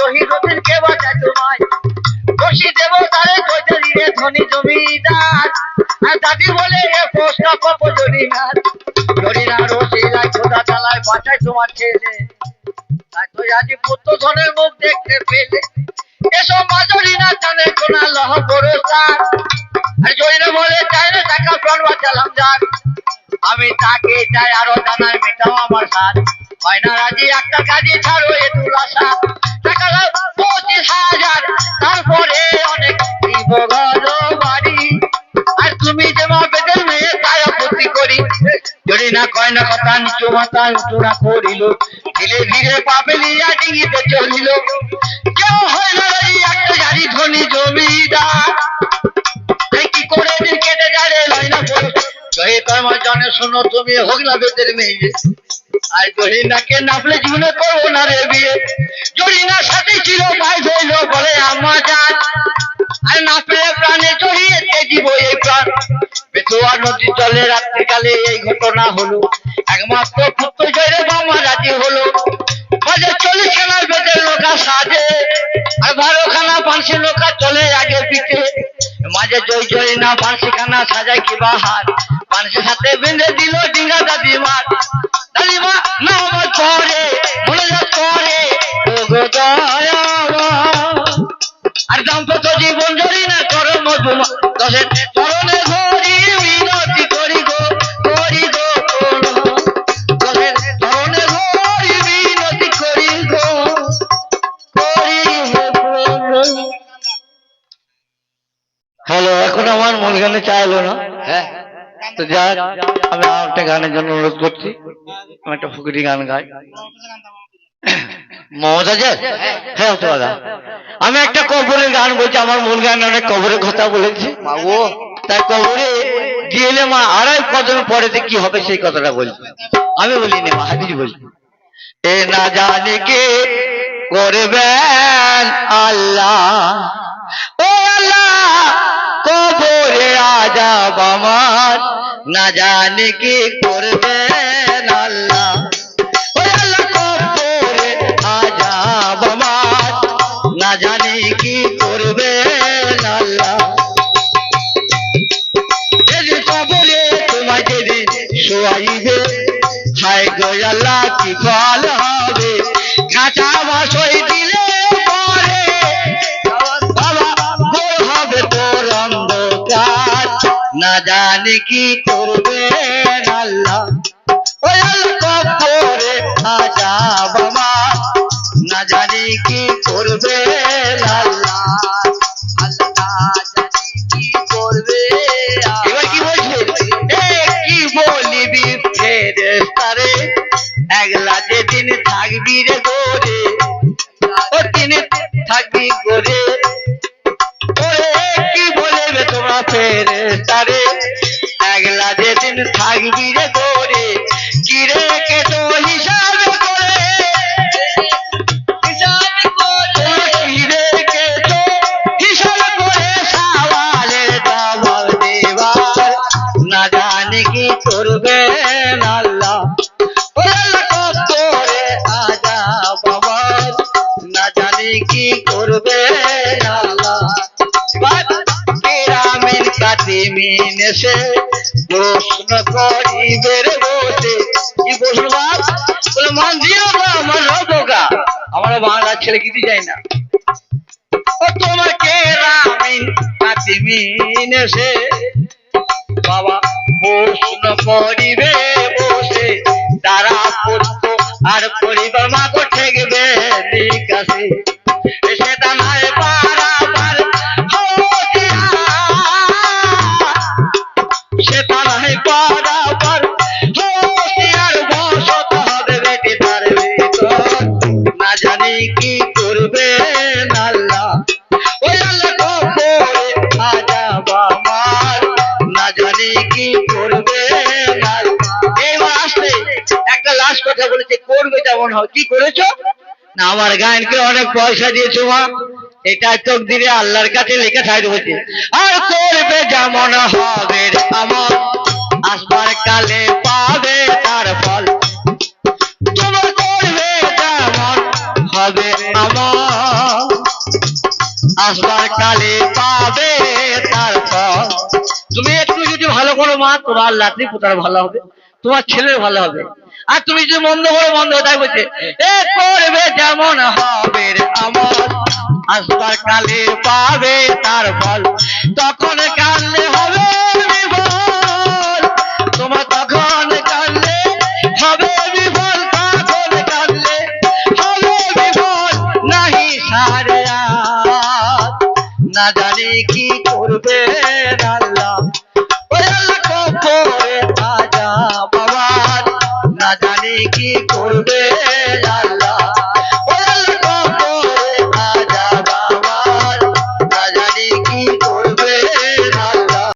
জহিরুদ্দিন কে বাঁচায় তোমায় বসি দেব তারে কইতে দিনে ধনী জমিদার আর দাদি বলে এ প্রশ্ন কপ জরিনার জরিনার রসিলাই খোদা তালায় বাঁচায় তোমার ছেলে তাই তো আজি পুত্র ধনের মুখ দেখতে পেলে এসব মাজরিনা জানে কোনা লহ বড়সার আর জরিনা বলে চাই না টাকা প্রাণ বাঁচালাম যার আমি তাকে চাই আরো জানায় মেটাও আমার সাথ হয় না রাজি একটা কাজে ছাড়ো এ দুলাসা টাকা দাও 25,000 তারপরে অনেক দিব ঘর বাড়ি আর তুমি যে মা বেদের মেয়ে তাই আপত্তি করি যদি না কয় না কথা নিচু মাথা উঁচুরা করিল ধীরে ধীরে পাবে লিয়া ডিঙিতে চলিল কেউ হয় না রাজি একটা গাড়ি ধনী জমিদার কি করে দিন কেটে যায় রে লাইনা তোমার জানে শোনো তুমি হোগলা বেদের মেয়ে আর জরিনাকে নাপলে জীবনে করবো না রে বিয়ে জরিনার সাথে ছিল ভাই ধরল বলে আমা যান আর নাপলে প্রাণে জড়িয়ে দিব এই প্রাণ বেতুয়া নদীর জলে রাত্রিকালে এই ঘটনা হলো একমাত্র পুত্র জয়রে মামা রাজি হলো বাজে 40 খানার বেদের লোকা সাজে আর 12 খানা 500 লোকা চলে আগে পিঠে মাঝে জয় জরিনা 500 খানা সাজায় কি বাহার মানুষের সাথে বেঁধে দিল ডিঙ্গা দাদিমা নামাজ পড়ে মনে করে আর দাম্পত্য জীবন জরিনা করো মধুমা দশের চরণে ঘড়ি মিনতি করি গো দশের চরণে ঘড়ি মিনতি করি গো হ্যালো এখন আমার মূল গানে চাইলো না হ্যাঁ তো যাক আমি একটা গানের জন্য অনুরোধ করছি আমি একটা ফুকরি গান গাই মমতা যে হ্যাঁ তো দাদা আমি একটা কবরের গান বলছি আমার মূল গান অনেক কবরের কথা বলেছি তাই কবরে গিয়ে মা আড়াই কদম পরেতে কি হবে সেই কথাটা বলছি আমি বলিনি মা হাজির বলছি এ না জানে কে করবেন আল্লাহ ও আল্লাহ কবরে আযাব আমার না জানে কি করবেন আল্লাহ ও আল্লাহ কবরে আযাব আমার না জানে কি করবেন আল্লাহ যেদিন কবরে তোমায় যেদিন শোয়াইবে হায় গো আল্লাহ কি ফল হবে খাঁচা বাসই দিলে পরে বাবা গোল হবে তোর অন্ধকার না জানি কি করবেন আল্লাহ ওই আল্লাহ কবরে আযাব আমার না জানি কি করবেন আল্লাহ আল্লাহ জানি কি করবে এবার কি বলছে কি বলিবি ফেরেশতারে একলা যেদিন থাকবি রে গোরে ও দিন থাকবি গোরে ওরে কি বলবে তোমরা ফেরেশতারে একলা যেদিন থাকবি রে গোরে কি রে কে তো হিসাব করে কি রে কে তো হিসাব করে সওয়ালের জবাব দেবার না জানি কি করবেন আল্লাহ কি করবে আল্লাহ কেরামের কাতিমিন এসে প্রশ্ন করিবে রে বসে কি প্রশ্ন বাপ বলে মান দিও আমার রবগা আমার বাংলা ছেলে কিছু যায় না ও তোমার কেরামের কাতিমিন এসে বাবা প্রশ্ন করিবে বসে তারা পড়ত আর পরিবার মাগো ঠেকবে বিকাশে সেটা নয় পারাবার সেটা নয় পারাবার আর বসত হবে বেটি তার ভিতর না জানি কি করবে আল্লাহ ওই আল্লাহ কবরে আযাব আমার না জানি কি করবে এইবার আসলে একটা লাস্ট কথা বলেছে করবে যেমন হয় কি করেছো না আমার গায়নকে অনেক পয়সা দিয়েছো মা এটা তকদিরে আল্লাহর কাছে লেখা থাকবে আর করবে যেমন হবে আমার আসবার কালে পাবে তার ফল তোমার করবে যেমন হবে আমার আসবার কালে পাবে তারপর। তুমি একটু যদি ভালো করো মা, তোমার লাঠি পোতার ভালো হবে, তোমার ছেলের ভালো হবে। আর তুমি যদি মন্দ করো, মন্দ তাই বলছে এ করবে যেমন হবে রে আমল, আসবার কালে পাবে তার ফল। তখন কাঁদলে হবে বিফল, তোমার তখন কাঁদলে হবে বিফল, তখন কাঁদলে হবে বিফল, নাহি সারে আর না জানি কি করবে